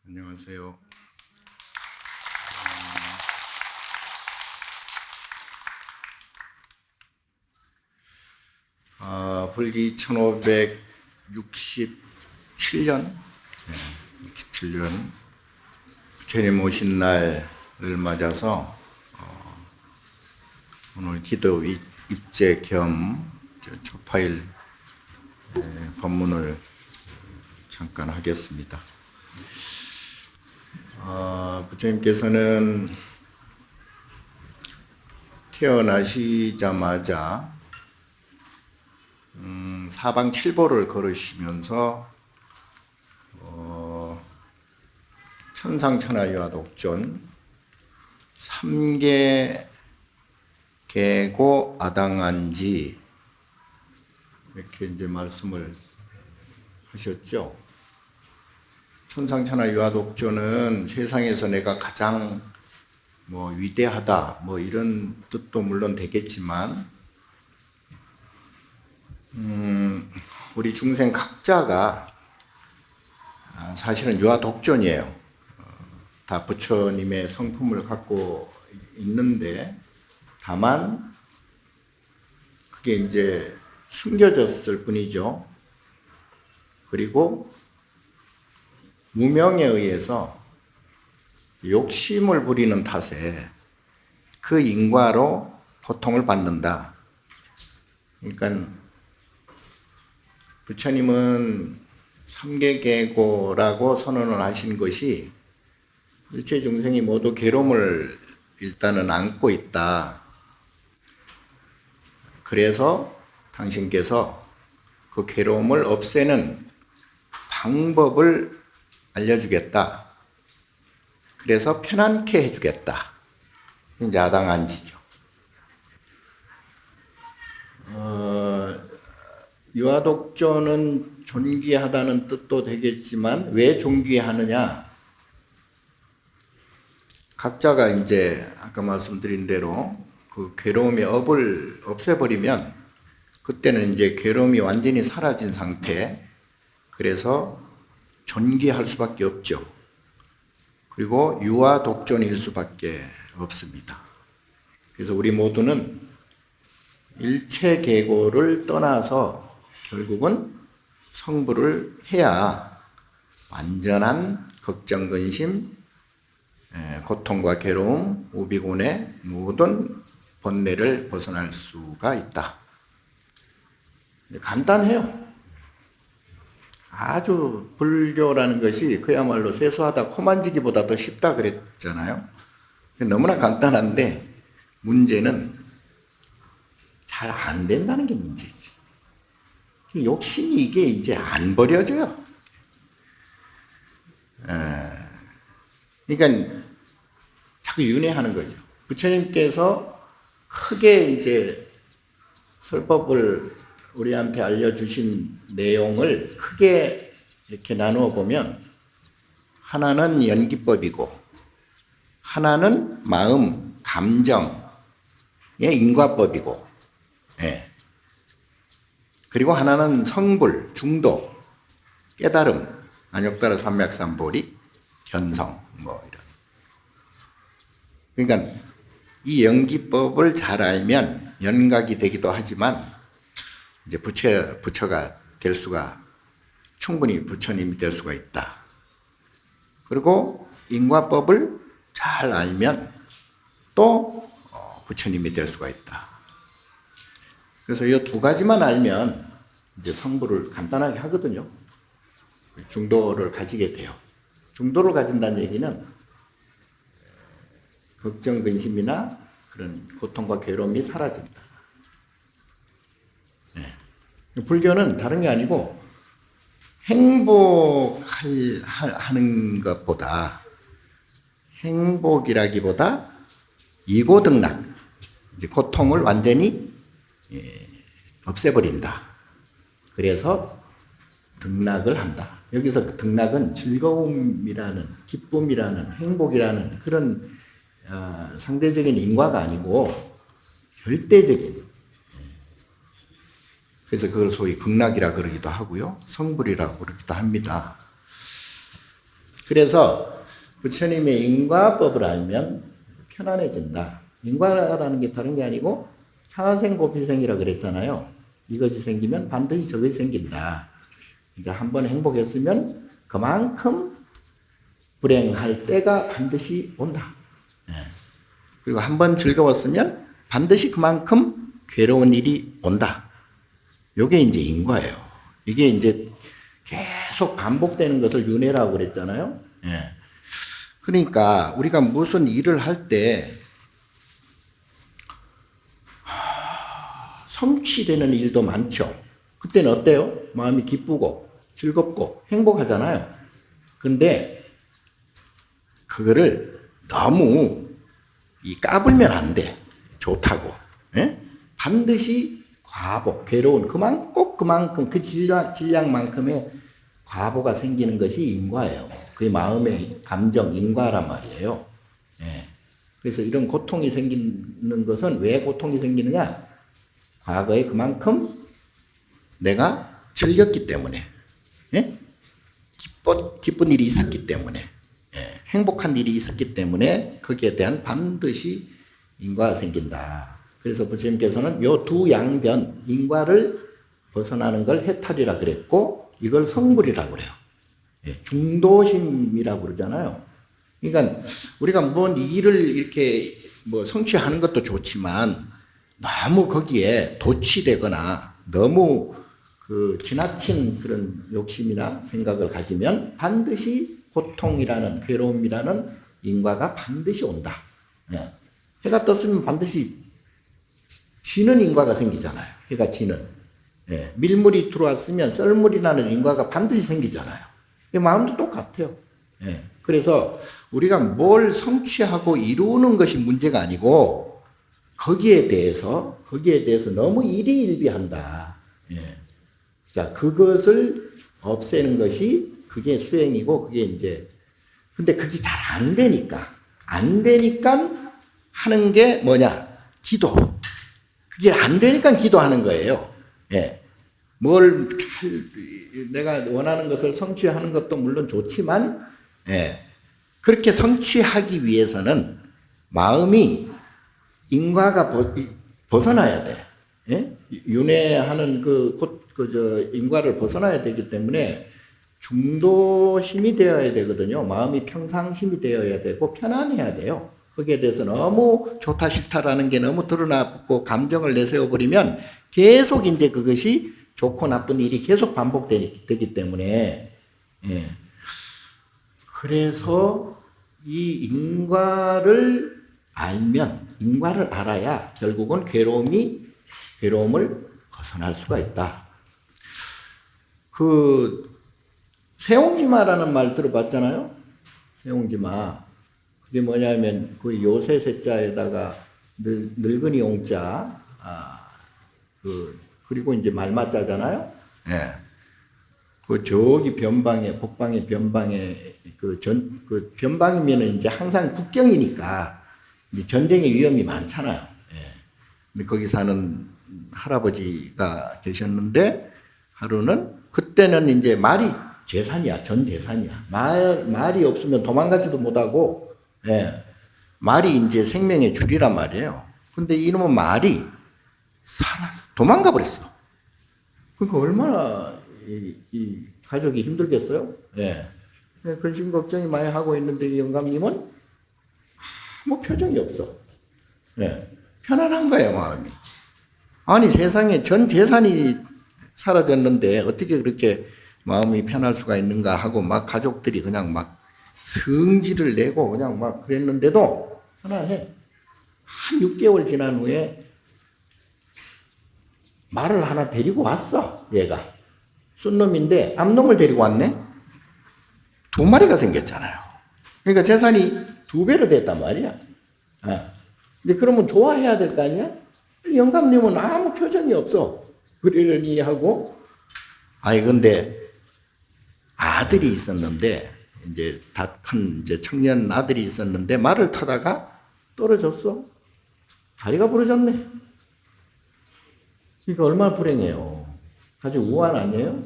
안녕하세요. 불기 1567년, 67년 부처님 오신 날을 맞아서 오늘 기도 입제 겸 초파일 법문을 잠깐 하겠습니다. 부처님께서는 태어나시자마자 사방칠보를 걸으시면서 천상천하유아독존 3계 계고 아당한지 이렇게 이제 말씀을 하셨죠. 천상천하유아독존은 세상에서 내가 가장 위대하다 이런 뜻도 물론 되겠지만 우리 중생 각자가 사실은 유아독존이에요. 다 부처님의 성품을 갖고 있는데 다만 그게 이제 숨겨졌을 뿐이죠. 그리고 무명에 의해서 욕심을 부리는 탓에 그 인과로 고통을 받는다. 그러니까 부처님은 삼계계고라고 선언을 하신 것이 일체 중생이 모두 괴로움을 일단은 안고 있다. 그래서 당신께서 그 괴로움을 없애는 방법을 알려주겠다. 그래서 편안케 해주겠다. 이제 아당한지죠. 유아독존은 존귀하다는 뜻도 되겠지만 왜 존귀하느냐? 각자가 이제 아까 말씀드린 대로 그 괴로움의 업을 없애버리면 그때는 이제 괴로움이 완전히 사라진 상태. 그래서 존귀할 수밖에 없죠. 그리고 유아독존일 수밖에 없습니다. 그래서 우리 모두는 일체 계고를 떠나서 결국은 성불을 해야 완전한 걱정, 근심, 고통과 괴로움, 우비곤의 모든 번뇌를 벗어날 수가 있다. 간단해요. 아주 불교라는 것이 그야말로 세수하다 코 만지기보다 더 쉽다 그랬잖아요. 너무나 간단한데 문제는 잘 안 된다는 게 문제지. 욕심이 이게 이제 안 버려져요. 그러니까 자꾸 윤회하는 거죠. 부처님께서 크게 이제 설법을 우리한테 알려주신 내용을 크게 이렇게 나누어 보면 하나는 연기법이고 하나는 마음, 감정의 인과법이고 그리고 하나는 성불, 중도, 깨달음, 안욕다르 삼맥삼보리, 견성 이런. 그러니까 이 연기법을 잘 알면 연각이 되기도 하지만 이제 부처가 될 수가 충분히 부처님이 될 수가 있다. 그리고 인과법을 잘 알면 또 부처님이 될 수가 있다. 그래서 이 두 가지만 알면 이제 성불을 간단하게 하거든요. 중도를 가지게 돼요. 중도를 가진다는 얘기는 걱정, 근심이나 그런 고통과 괴로움이 사라진다. 불교는 다른 게 아니고 행복하는 것보다 행복이라기보다 이고등락, 이제 고통을 완전히 없애버린다. 그래서 등락을 한다. 여기서 그 등락은 즐거움이라는, 기쁨이라는, 행복이라는 그런 상대적인 인과가 아니고 절대적인. 그래서 그걸 소위 극락이라 그러기도 하고요. 성불이라고 그러기도 합니다. 그래서 부처님의 인과법을 알면 편안해진다. 인과라는 게 다른 게 아니고 차생고필생이라 그랬잖아요. 이것이 생기면 반드시 저것이 생긴다. 이제 한번 행복했으면 그만큼 불행할 때가 반드시 온다. 그리고 한번 즐거웠으면 반드시 그만큼 괴로운 일이 온다. 요게 이제 인과예요. 이게 이제 계속 반복되는 것을 윤회라고 그랬잖아요. 그러니까 우리가 무슨 일을 할 때 성취되는 일도 많죠. 그때는 어때요? 마음이 기쁘고 즐겁고 행복하잖아요. 근데 그거를 너무 까불면 안 돼. 좋다고. 반드시 과보, 괴로운 꼭 그만큼 그 질량만큼의 과보가 생기는 것이 인과예요. 그게 마음의 감정, 인과란 말이에요. 그래서 이런 고통이 생기는 것은 왜 고통이 생기느냐? 과거에 그만큼 내가 즐겼기 때문에, 기쁜 일이 있었기 때문에, 행복한 일이 있었기 때문에 거기에 대한 반드시 인과가 생긴다. 그래서 부처님께서는 요 두 양변, 인과를 벗어나는 걸 해탈이라 그랬고, 이걸 성불이라고 그래요. 중도심이라고 그러잖아요. 그러니까 우리가 뭔 일을 이렇게 성취하는 것도 좋지만 너무 거기에 도취되거나 너무 지나친 그런 욕심이나 생각을 가지면 반드시 고통이라는 괴로움이라는 인과가 반드시 온다. 해가 떴으면 반드시 지는 인과가 생기잖아요. 해가 지는. 밀물이 들어왔으면 썰물이라는 인과가 반드시 생기잖아요. 마음도 똑같아요. 그래서 우리가 뭘 성취하고 이루는 것이 문제가 아니고 거기에 대해서 너무 일희일비한다. 자, 그것을 없애는 것이 그게 수행이고 그게 이제 근데 그게 잘 안 되니까 하는 게 뭐냐? 기도. 그게 안 되니까 기도하는 거예요. 내가 원하는 것을 성취하는 것도 물론 좋지만, 그렇게 성취하기 위해서는 마음이 인과가 벗어나야 돼. 윤회하는 인과를 벗어나야 되기 때문에 중도심이 되어야 되거든요. 마음이 평상심이 되어야 되고 편안해야 돼요. 거기에 대해서 너무 좋다 싫다라는 게 너무 드러나고 감정을 내세워버리면 계속 이제 그것이 좋고 나쁜 일이 계속 반복되기 때문에, 그래서 이 인과를 알아야 결국은 괴로움을 벗어날 수가 있다. 세옹지마라는 말 들어봤잖아요? 세옹지마. 그게 뭐냐면, 요새 세자에다가 늙은이 용자, 그리고 이제 말마자잖아요? 저기 복방의 변방에, 변방이면은 이제 항상 국경이니까, 이제 전쟁의 위험이 많잖아요. 근데 거기 사는 할아버지가 계셨는데, 그때는 이제 말이 재산이야, 전 재산이야. 말이 없으면 도망가지도 못하고, 말이 이제 생명의 줄이란 말이에요. 근데 이놈은 말이 도망가 버렸어. 그러니까 얼마나 이 가족이 힘들겠어요? 근심 걱정이 많이 하고 있는데 이 영감님은 아무 표정이 없어. 편안한 거예요, 마음이. 아니, 세상에 전 재산이 사라졌는데 어떻게 그렇게 마음이 편할 수가 있는가 하고 막 가족들이 그냥 막 성질을 내고 그냥 막 그랬는데도 편안해. 한 6개월 지난 후에 말을 하나 데리고 왔어, 얘가. 쏜놈인데 암놈을 데리고 왔네? 2마리가 생겼잖아요. 그러니까 재산이 2배로 됐단 말이야. 근데 그러면 좋아해야 될 거 아니야? 영감님은 아무 표정이 없어. 그러려니 하고, 근데 아들이 있었는데, 이제 다 큰 이제 청년 아들이 있었는데, 말을 타다가 떨어졌어. 다리가 부러졌네. 그러니까 얼마나 불행해요. 아주 우한 아니에요?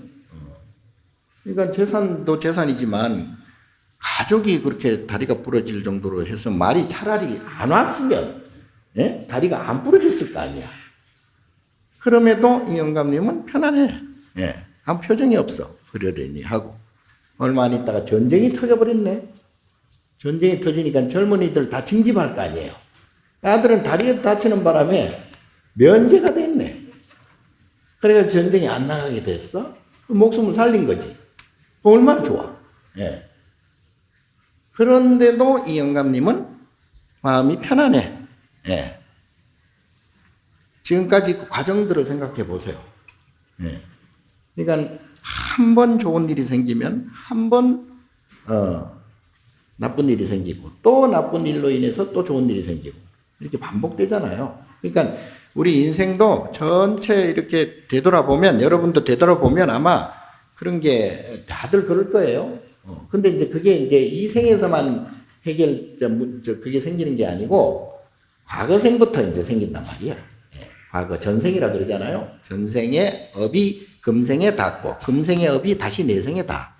그러니까 재산도 재산이지만 가족이 그렇게 다리가 부러질 정도로 해서 말이 차라리 안 왔으면 예? 다리가 안 부러졌을 거 아니야. 그럼에도 이 영감님은 편안해. 예. 아무 표정이 없어. 그러려니 하고. 얼마 안 있다가 전쟁이 터져버렸네. 전쟁이 터지니까 젊은이들 다 징집할 거 아니에요. 아들은 다리에 다치는 바람에 면제가 됐네. 그래서 전쟁이 안 나가게 됐어. 목숨을 살린 거지. 얼마나 좋아. 예. 그런데도 이 영감님은 마음이 편안해. 예. 지금까지 그 과정들을 생각해 보세요. 예. 그러니까 한 번 좋은 일이 생기면 한 번 나쁜 일이 생기고 또 나쁜 일로 인해서 또 좋은 일이 생기고 이렇게 반복되잖아요. 그러니까 우리 인생도 전체 이렇게 되돌아보면 여러분도 되돌아보면 아마 그런 게 다들 그럴 거예요. 근데 이제 그게 이제 이 생에서만 그게 생기는 게 아니고 과거 생부터 이제 생긴단 말이야. 과거 전생이라 그러잖아요. 전생의 업이 금생에 닿고 금생의 업이 다시 내생에 닿아.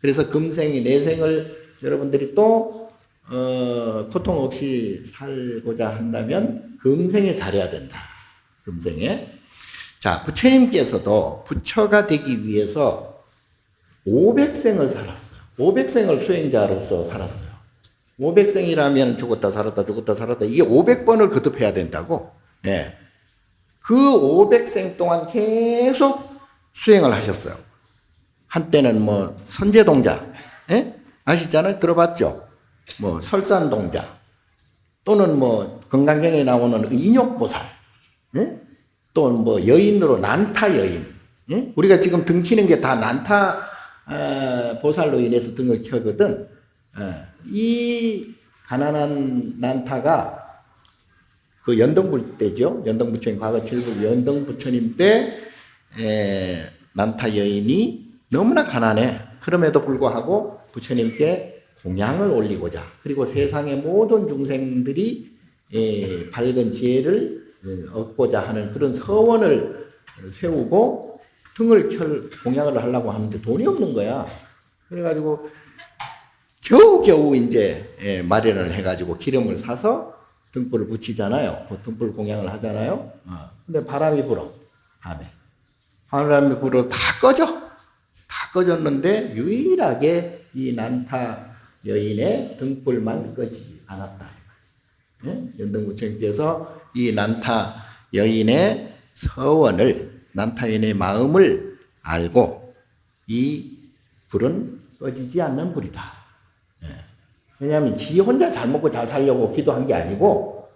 그래서 금생의 내생을 여러분들이 또 고통 없이 살고자 한다면 금생에 잘해야 된다. 금생에. 자, 부처님께서도 부처가 되기 위해서 500생을 살았어요. 500생을 수행자로서 살았어요. 500생이라면 죽었다 살았다 죽었다 살았다 이게 500번을 거듭해야 된다고. 예. 그 500생 동안 계속 수행을 하셨어요. 한때는 뭐 선제동자, 예? 아시잖아요? 들어봤죠? 뭐 설산동자 또는 뭐 건강경에 나오는 인욕보살, 예? 또 뭐 여인으로 난타 여인, 예? 우리가 지금 등 치는 게 다 난타 보살로 인해서 등을 켜거든. 이 가난한 난타가 그 연등부 때죠. 연등부처님 과거 7부 연등부처님 때 난타 여인이 너무나 가난해. 그럼에도 불구하고 부처님께 공양을 올리고자 그리고 세상의 모든 중생들이 밝은 지혜를 얻고자 하는 그런 서원을 세우고 등을 공양을 하려고 하는데 돈이 없는 거야. 그래가지고 겨우겨우 이제 마련을 해가지고 기름을 사서 등불을 붙이잖아요. 그 등불 공양을 하잖아요. 근데 바람이 불어. 밤에. 바람이 불어 다 꺼져. 다 꺼졌는데 유일하게 이 난타 여인의 등불만 꺼지지 않았다. 예? 연등부처님께서 이 난타 여인의 서원을 난타 여인의 마음을 알고 이 불은 꺼지지 않는 불이다. 왜냐하면 지 혼자 잘 먹고 잘 살려고 기도한 게 아니고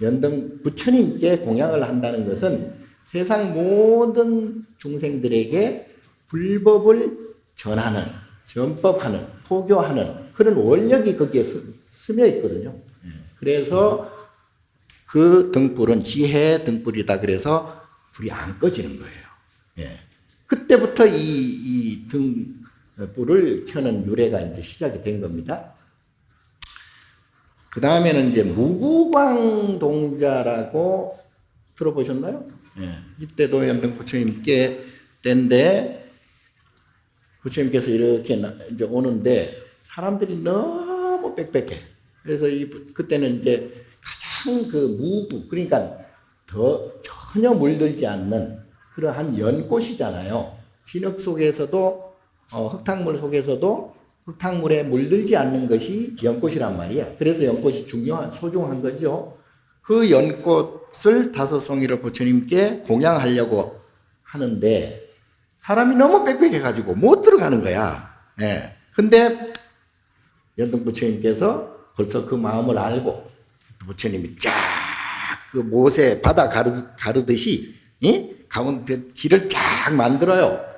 연등 부처님께 공양을 한다는 것은 세상 모든 중생들에게 불법을 전하는, 전법하는, 포교하는 그런 원력이 거기에 스며 있거든요. 그래서 그 등불은 지혜의 등불이다. 그래서 불이 안 꺼지는 거예요. 그때부터 이 등불을 켜는 유래가 이제 시작이 된 겁니다. 그 다음에는 이제 무구광동자라고 들어보셨나요? 이때도 연등 부처님께 때인데 부처님께서 이렇게 이제 오는데 사람들이 너무 빽빽해. 그래서 그때는 이제 가장 그 무구 그러니까 전혀 물들지 않는 그러한 연꽃이잖아요. 진흙 속에서도 흙탕물 속에서도 흙탕물에 물들지 않는 것이 연꽃이란 말이야. 그래서 연꽃이 소중한 거죠. 그 연꽃을 5송이로 부처님께 공양하려고 하는데 사람이 너무 빽빽해가지고 못 들어가는 거야. 근데 연등 부처님께서 벌써 그 마음을 알고 부처님이 쫙 그 못에 바다 가르듯이 가운데 길을 쫙 만들어요.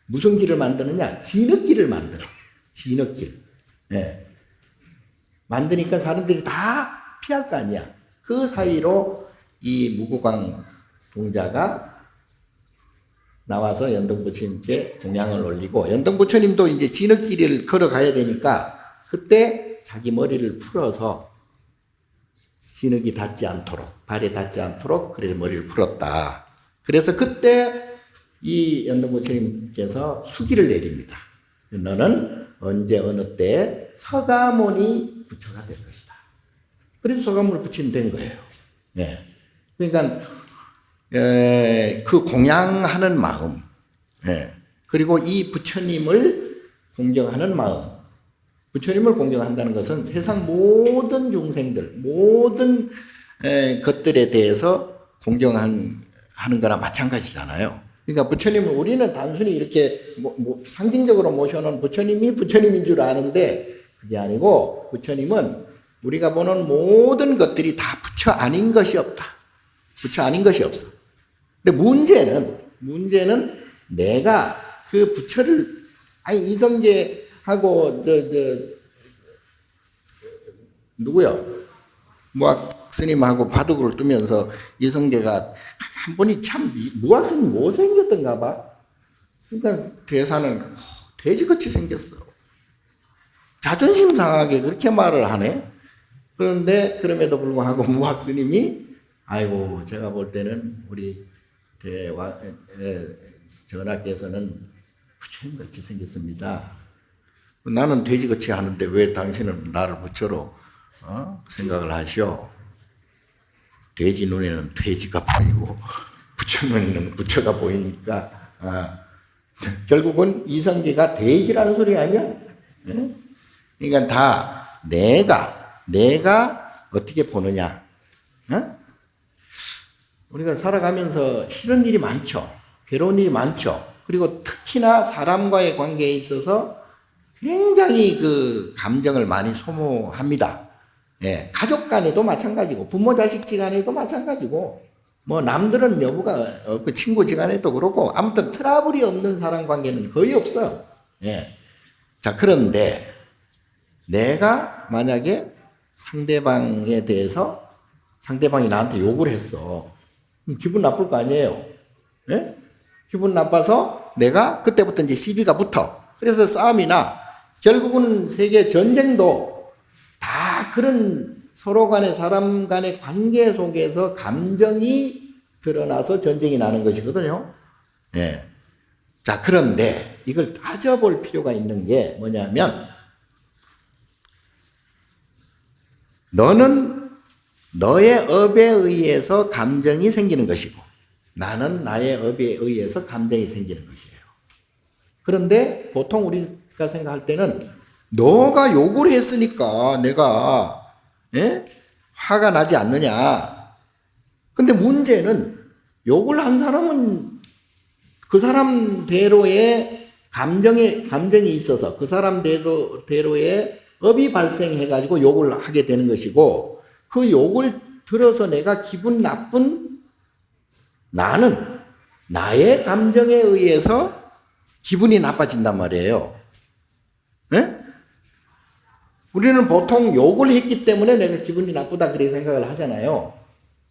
무슨 길을 만드느냐? 진흙길을 만들어. 진흙길. 만드니까 사람들이 다 피할 거 아니야. 그 사이로 이 무구광 동자가 나와서 연등부처님께 공양을 올리고 연등부처님도 이제 진흙길을 걸어가야 되니까 그때 자기 머리를 풀어서 진흙이 닿지 않도록 발에 닿지 않도록 그래서 머리를 풀었다. 그래서 그때 이 연등부처님께서 수기를 내립니다. 너는 언제 어느 때 서가모니 부처가 될 것이다. 그래서 서가모니 부처님 된 거예요. 예. 그러니까 그 공양하는 마음, 예. 그리고 이 부처님을 공경하는 마음, 부처님을 공경한다는 것은 세상 모든 중생들, 모든 것들에 대해서 공경하는 거나 마찬가지잖아요. 그러니까 부처님은 우리는 단순히 이렇게 상징적으로 모셔놓은 부처님이 부처님인 줄 아는데 그게 아니고 부처님은 우리가 보는 모든 것들이 다 부처 아닌 것이 없다. 부처 아닌 것이 없어. 근데 문제는 내가 그 부처를, 아니, 이성계하고, 누구요? 무학 스님하고 바둑을 두면서 이성계가 한 번이 참, 무학 스님 못생겼던가 봐. 그러니까 대사는 돼지같이 생겼어. 자존심 상하게 그렇게 말을 하네. 그런데 그럼에도 불구하고 무학 스님이 아이고, 제가 볼 때는 우리 전하께서는 부처님같이 생겼습니다. 나는 돼지같이 하는데 왜 당신은 나를 부처로 생각을 하시오? 돼지 눈에는 돼지가 보이고 부처 눈에는 부처가 보이니까 결국은 이성계가 돼지라는 소리 아니야? 그러니까 다 내가 어떻게 보느냐? 우리가 살아가면서 싫은 일이 많죠. 괴로운 일이 많죠. 그리고 특히나 사람과의 관계에 있어서 굉장히 그 감정을 많이 소모합니다. 예, 가족 간에도 마찬가지고, 부모 자식 간에도 마찬가지고, 뭐 남들은 여부가 없고, 친구 간에도 그렇고, 아무튼 트러블이 없는 사람 관계는 거의 없어요. 예. 자, 그런데 내가 만약에 상대방에 대해서 상대방이 나한테 욕을 했어. 기분 나쁠 거 아니에요. 예? 기분 나빠서 내가 그때부터 이제 시비가 붙어. 그래서 싸움이 나. 결국은 세계 전쟁도 다 그런 서로 간의 사람 간의 관계 속에서 감정이 드러나서 전쟁이 나는 것이거든요. 예. 자, 그런데 이걸 따져볼 필요가 있는 게 뭐냐면, 너는 너의 업에 의해서 감정이 생기는 것이고 나는 나의 업에 의해서 감정이 생기는 것이에요. 그런데 보통 우리가 생각할 때는 너가 욕을 했으니까 내가 화가 나지 않느냐. 근데 문제는 욕을 한 사람은 그 사람대로의 감정이 있어서 그 사람대로의 업이 발생해가지고 욕을 하게 되는 것이고 그 욕을 들어서 내가 기분 나쁜 나는 나의 감정에 의해서 기분이 나빠진단 말이에요. 네? 우리는 보통 욕을 했기 때문에 내가 기분이 나쁘다 그렇게 생각을 하잖아요.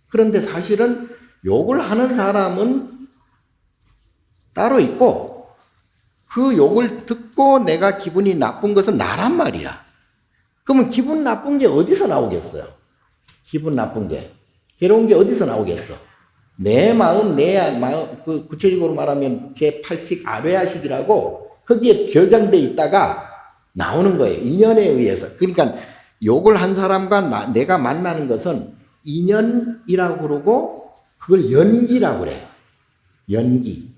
그런데 사실은 욕을 하는 사람은 따로 있고 그 욕을 듣고 내가 기분이 나쁜 것은 나란 말이야. 그러면 기분 나쁜 게 어디서 나오겠어요? 기분 나쁜 게, 괴로운 게 어디서 나오겠어? 내 마음, 그 구체적으로 말하면 제8식 아뢰아식이라고 거기에 저장돼 있다가 나오는 거예요. 인연에 의해서. 그러니까 욕을 한 사람과 내가 만나는 것은 인연이라고 그러고 그걸 연기라고 그래요. 연기.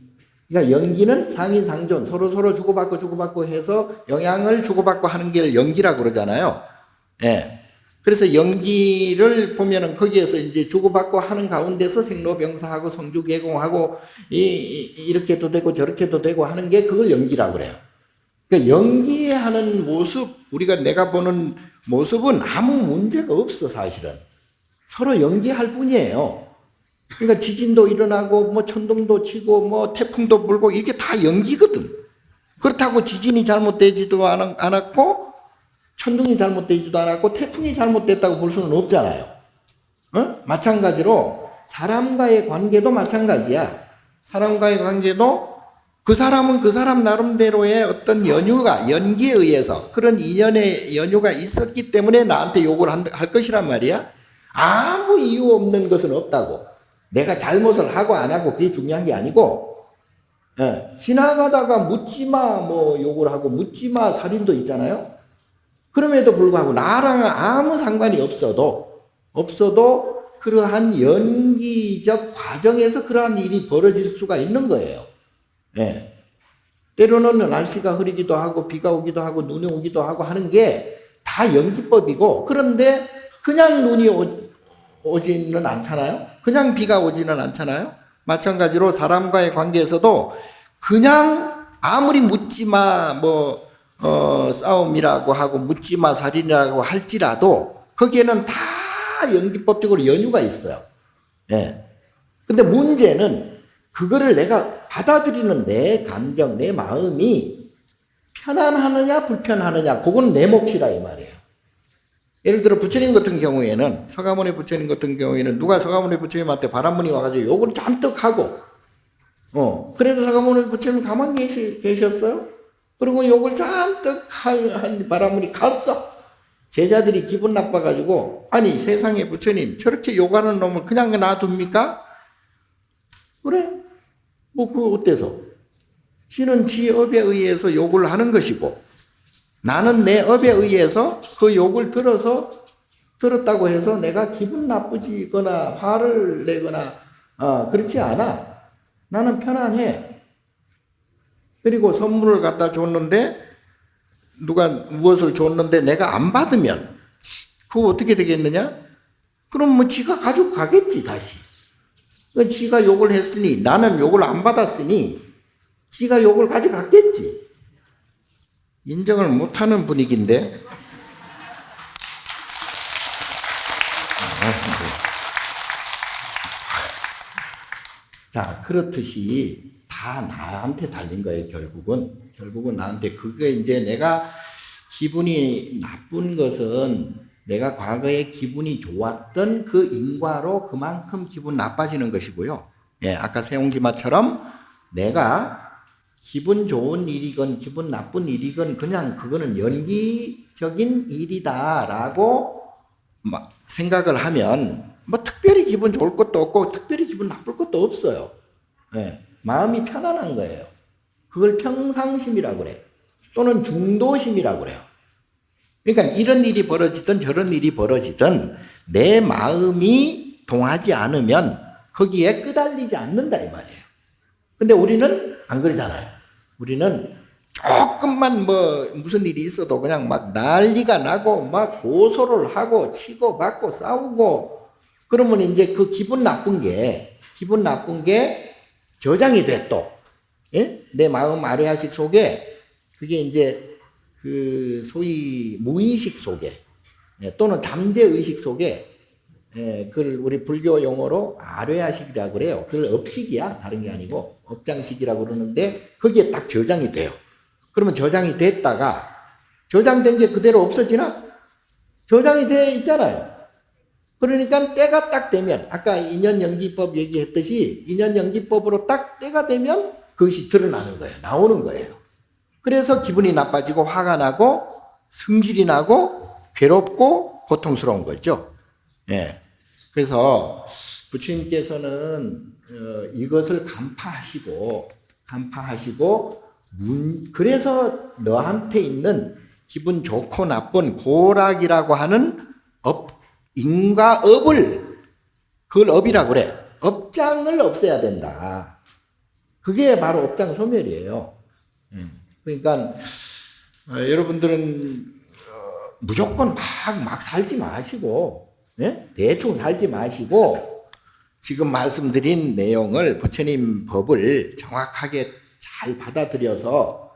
그러니까 연기는 상인상존, 서로 주고받고 해서 영향을 주고받고 하는 게 연기라고 그러잖아요. 예. 그래서 연기를 보면은 거기에서 이제 주고받고 하는 가운데서 생로병사하고 성주개공하고 이렇게도 되고 저렇게도 되고 하는 게 그걸 연기라고 그래요. 그러니까 연기하는 모습, 내가 보는 모습은 아무 문제가 없어, 사실은. 서로 연기할 뿐이에요. 그러니까 지진도 일어나고 뭐 천둥도 치고 뭐 태풍도 불고 이게 다 연기거든. 그렇다고 지진이 잘못되지도 않았고 천둥이 잘못되지도 않았고 태풍이 잘못됐다고 볼 수는 없잖아요. 마찬가지로 사람과의 관계도 마찬가지야. 사람과의 관계도 그 사람은 그 사람 나름대로의 어떤 연기에 의해서 그런 인연의 연유가 있었기 때문에 나한테 욕을 할 것이란 말이야. 아무 이유 없는 것은 없다고. 내가 잘못을 하고 안 하고 그게 중요한 게 아니고 예, 지나가다가 묻지마 뭐 욕을 하고 묻지마 살인도 있잖아요. 그럼에도 불구하고 나랑 아무 상관이 없어도 그러한 연기적 과정에서 그러한 일이 벌어질 수가 있는 거예요. 예. 때로는 날씨가 흐리기도 하고 비가 오기도 하고 눈이 오기도 하고 하는 게 다 연기법이고, 그런데 그냥 눈이 오지는 않잖아요. 그냥 비가 오지는 않잖아요. 마찬가지로 사람과의 관계에서도 그냥 아무리 묻지마 싸움이라고 하고 묻지마 살인이라고 할지라도 거기에는 다 연기법적으로 연유가 있어요. 예. 근데 문제는 그거를 내가 받아들이는 내 감정, 내 마음이 편안하느냐 불편하느냐, 그건 내 몫이라 이 말이에요. 예를 들어 부처님 같은 경우에는, 서가모니 부처님 같은 경우에는 누가 서가모니 부처님한테 바람분이 와가지고 욕을 잔뜩 하고, 그래도 서가모니 부처님 가만히 계셨어요? 그리고 욕을 잔뜩 한 바람분이 갔어. 제자들이 기분 나빠가지고, 아니 세상에 부처님 저렇게 욕하는 놈을 그냥 놔둡니까? 그래? 뭐 그거 어때서? 지는 지 업에 의해서 욕을 하는 것이고, 나는 내 업에 의해서 그 욕을 들었다고 해서 내가 기분 나쁘지거나 화를 내거나 그렇지 않아. 나는 편안해. 그리고 선물을 갖다 줬는데, 누가 무엇을 줬는데 내가 안 받으면 그거 어떻게 되겠느냐? 그럼 뭐 지가 가지고 가겠지 다시. 지가 욕을 했으니, 나는 욕을 안 받았으니 지가 욕을 가져갔겠지. 인정을 못하는 분위기인데. 자, 그렇듯이 다 나한테 달린 거예요. 결국은 나한테. 그게 이제 내가 기분이 나쁜 것은 내가 과거에 기분이 좋았던 그 인과로 그만큼 기분 나빠지는 것이고요. 예, 아까 세옹지마처럼 내가 기분 좋은 일이건 기분 나쁜 일이건 그냥 그거는 연기적인 일이다라고 생각을 하면 뭐 특별히 기분 좋을 것도 없고 특별히 기분 나쁠 것도 없어요. 예, 마음이 편안한 거예요. 그걸 평상심이라고 그래요. 또는 중도심이라고 그래요. 그러니까 이런 일이 벌어지든 저런 일이 벌어지든 내 마음이 동하지 않으면 거기에 끄달리지 않는다 이 말이에요. 근데 우리는 안 그러잖아요. 우리는 조금만 무슨 일이 있어도 그냥 막 난리가 나고 막 고소를 하고 치고 받고 싸우고, 그러면 이제 그 기분 나쁜 게 저장이 돼 또. 예? 내 마음 아래하식 속에 그게 이제 그 소위 무의식 속에 또는 잠재의식 속에, 그걸 우리 불교 용어로 아뢰아식이라고 그래요. 그걸 업식이야. 다른 게 아니고 업장식이라고 그러는데 거기에 딱 저장이 돼요. 그러면 저장이 됐다가 저장된 게 그대로 없어지나? 저장이 돼 있잖아요. 그러니까 때가 딱 되면, 아까 인연연기법 얘기했듯이 인연연기법으로 딱 때가 되면 그것이 드러나는 거예요. 나오는 거예요. 그래서 기분이 나빠지고 화가 나고 승질이 나고 괴롭고 고통스러운 거죠. 예. 그래서 부처님께서는 이것을 간파하시고 그래서 너한테 있는 기분 좋고 나쁜 고락이라고 하는 인과업을, 그걸 업이라고 그래. 업장을 없애야 된다. 그게 바로 업장 소멸이에요. 그러니까 여러분들은 무조건 막 살지 마시고, 예? 대충 살지 마시고 지금 말씀드린 내용을, 부처님 법을 정확하게 잘 받아들여서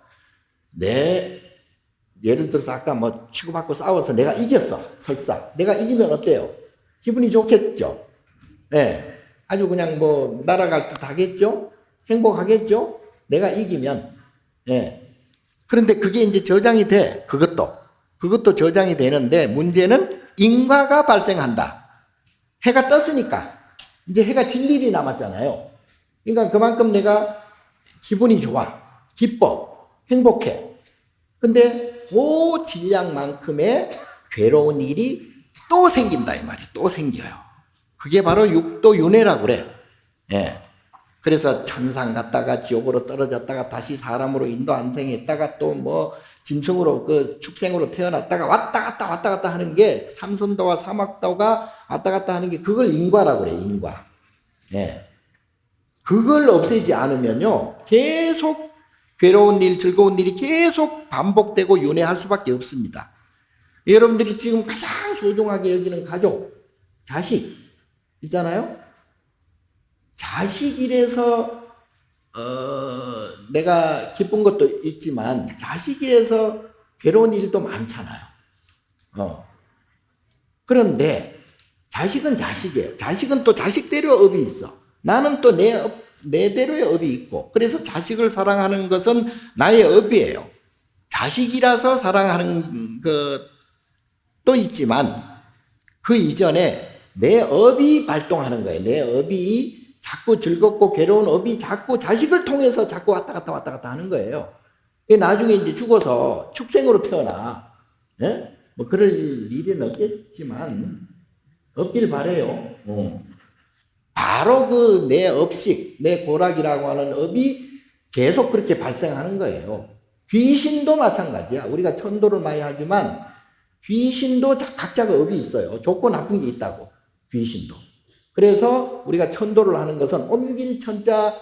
예를 들어서 아까 치고받고 싸워서 내가 이겼어. 설사 내가 이기면 어때요? 기분이 좋겠죠. 예, 아주 그냥 날아갈 듯 하겠죠. 행복하겠죠. 내가 이기면. 예. 그런데 그게 이제 저장이 돼. 그것도 저장이 되는데 문제는 인과가 발생한다. 해가 떴으니까 이제 해가 질 일이 남았잖아요. 그러니까 그만큼 내가 기분이 좋아, 기뻐, 행복해. 근데 그 질량만큼의 괴로운 일이 또 생긴다 이 말이에요. 또 생겨요. 그게 바로 육도윤회라고 그래. 예. 그래서 천상 갔다가 지옥으로 떨어졌다가 다시 사람으로 인도 안생했다가 또 뭐 짐승으로 그 축생으로 태어났다가 왔다 갔다 하는 게 삼선도와 사막도가 왔다 갔다 하는 게 그걸 인과라고 그래, 인과. 예. 그걸 없애지 않으면요, 계속 괴로운 일, 즐거운 일이 계속 반복되고 윤회할 수밖에 없습니다. 여러분들이 지금 가장 소중하게 여기는 가족, 자식 있잖아요. 자식이라서 내가 기쁜 것도 있지만 자식이라서 괴로운 일도 많잖아요. 그런데 자식은 자식이에요. 자식은 또 자식대로 업이 있어. 나는 또 내대로의 업이 있고, 그래서 자식을 사랑하는 것은 나의 업이에요. 자식이라서 사랑하는 것도 있지만 그 이전에 내 업이 발동하는 거예요. 내 업이 자꾸 즐겁고 괴로운 업이 자꾸 자식을 통해서 자꾸 왔다 갔다 하는 거예요. 나중에 이제 죽어서 축생으로 태어나. 예? 뭐 그럴 일은 없겠지만 없길 바래요. 바로 그 내 업식, 내 고락이라고 하는 업이 계속 그렇게 발생하는 거예요. 귀신도 마찬가지야. 우리가 천도를 많이 하지만 귀신도 각자가 업이 있어요. 좋고 나쁜 게 있다고. 귀신도. 그래서 우리가 천도를 하는 것은 옮긴 천자,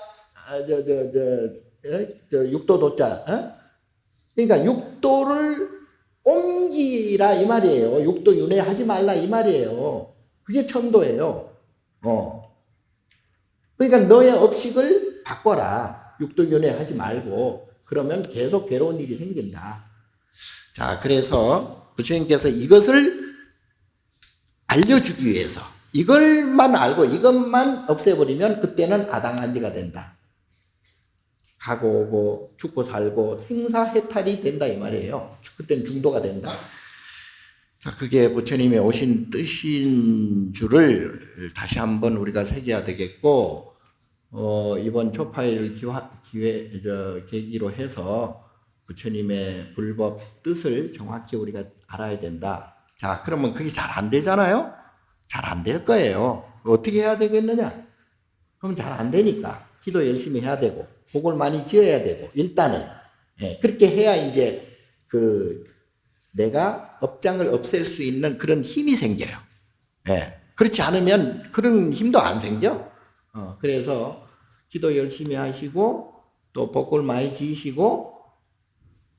육도 도자. 그러니까 육도를 옮기라 이 말이에요. 육도 윤회하지 말라 이 말이에요. 그게 천도예요. 그러니까 너의 업식을 바꿔라. 육도 윤회하지 말고. 그러면 계속 괴로운 일이 생긴다. 자, 그래서 부처님께서 이것을 알려주기 위해서 이걸만 알고 이것만 없애버리면 그때는 아당한지가 된다. 가고 오고 죽고 살고 생사해탈이 된다 이 말이에요. 그때는 중도가 된다. 자, 그게 부처님의 오신 뜻인 줄을 다시 한번 우리가 새겨야 되겠고, 이번 초파일 계기로 해서 부처님의 불법 뜻을 정확히 우리가 알아야 된다. 자, 그러면 그게 잘 안 되잖아요? 잘 안 될 거예요. 어떻게 해야 되겠느냐? 그럼 잘 안 되니까 기도 열심히 해야 되고 복을 많이 지어야 되고 일단은 그렇게 해야 이제 내가 업장을 없앨 수 있는 그런 힘이 생겨요. 그렇지 않으면 그런 힘도 안 생겨. 그래서 기도 열심히 하시고 또 복을 많이 지으시고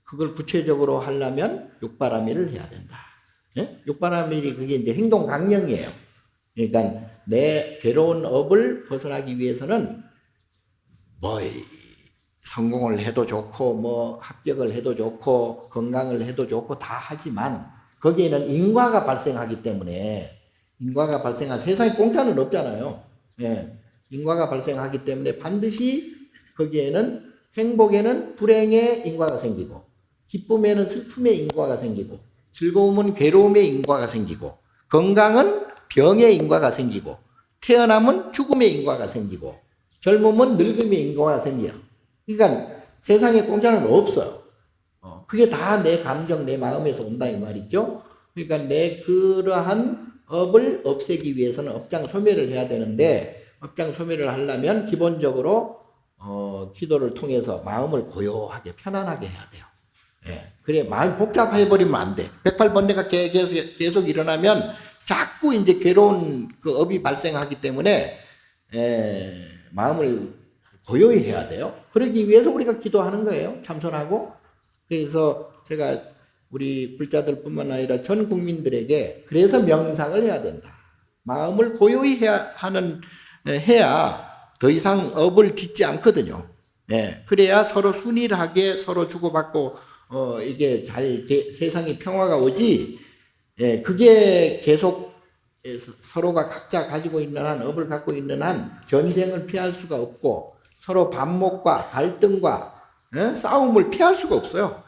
그걸 구체적으로 하려면 육바라밀을 해야 된다. 육바라밀이 그게 이제 행동 강령이에요. 그러니까 내 괴로운 업을 벗어나기 위해서는 뭐 성공을 해도 좋고 뭐 합격을 해도 좋고 건강을 해도 좋고 다 하지만 거기에는 인과가 발생하기 때문에 인과가 발생한 세상에 공짜는 없잖아요. 인과가 발생하기 때문에 반드시 거기에는 행복에는 불행의 인과가 생기고 기쁨에는 슬픔의 인과가 생기고 즐거움은 괴로움의 인과가 생기고 건강은 병의 인과가 생기고 태어남은 죽음의 인과가 생기고 젊음은 늙음의 인과가 생겨요. 그러니까 세상에 공짜는 없어요. 그게 다 내 감정, 내 마음에서 온다 이 말이죠. 그러니까 내 그러한 업을 없애기 위해서는 업장 소멸을 해야 되는데 업장 소멸을 하려면 기본적으로 기도를 통해서 마음을 고요하게 편안하게 해야 돼요. 그래 마음이 복잡해버리면 안 돼. 108번뇌가 계속 일어나면 자꾸 이제 괴로운 그 업이 발생하기 때문에 마음을 고요히 해야 돼요. 그러기 위해서 우리가 기도하는 거예요. 참선하고. 그래서 제가 우리 불자들뿐만 아니라 전 국민들에게 그래서 명상을 해야 된다. 마음을 고요히 해야 더 이상 업을 짓지 않거든요. 그래야 서로 순일하게 서로 주고받고 이게 세상에 평화가 오지. 그게 계속 서로가 각자 가지고 있는 한 업을 갖고 있는 한 전쟁을 피할 수가 없고 서로 반목과 갈등과 싸움을 피할 수가 없어요.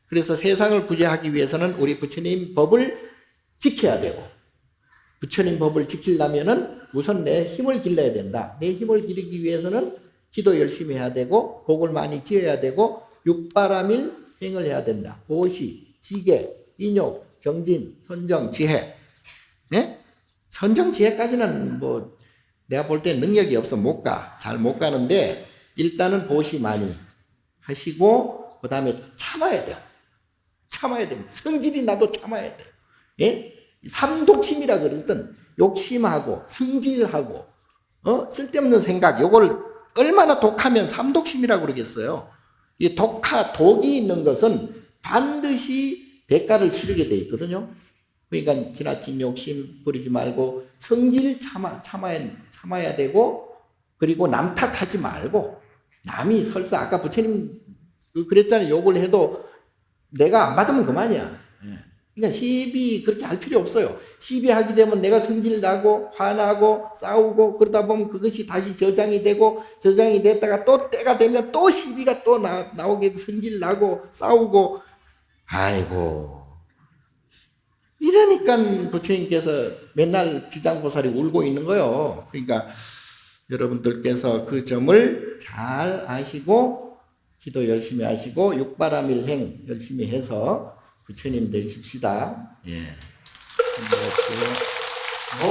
그래서 세상을 구제하기 위해서는 우리 부처님 법을 지켜야 되고 부처님 법을 지키려면은 우선 내 힘을 길러야 된다. 내 힘을 기르기 위해서는 기도 열심히 해야 되고 복을 많이 지어야 되고 육바라밀 행을 해야 된다. 보시, 지계, 인욕, 정진, 선정, 지혜. 선정, 지혜까지는 뭐 내가 볼 때 능력이 없어 못 가. 잘 못 가는데 일단은 보시 많이 하시고 그 다음에 참아야 돼요. 참아야 됩니다. 성질이 나도 참아야 돼요. 예? 삼독심이라 그러던 욕심하고 성질하고 쓸데없는 생각 요걸 얼마나 독하면 삼독심이라고 그러겠어요. 이 독이 있는 것은 반드시 대가를 치르게 돼 있거든요. 그러니까 지나친 욕심 부리지 말고 성질 참아야 되고 그리고 남 탓하지 말고 남이 설사 아까 부처님 그랬잖아요. 욕을 해도 내가 안 받으면 그만이야. 그러니까 시비 그렇게 할 필요 없어요. 시비하게 되면 내가 성질나고 화나고 싸우고 그러다 보면 그것이 다시 저장이 되고 저장이 됐다가 또 때가 되면 또 시비가 또 나오게 성질나고 싸우고 아이고 이러니까 부처님께서 맨날 지장보살이 울고 있는 거예요. 그러니까 여러분들께서 그 점을 잘 아시고 기도 열심히 하시고 육바라밀행 열심히 해서 부처님 되십시다. 예. 오.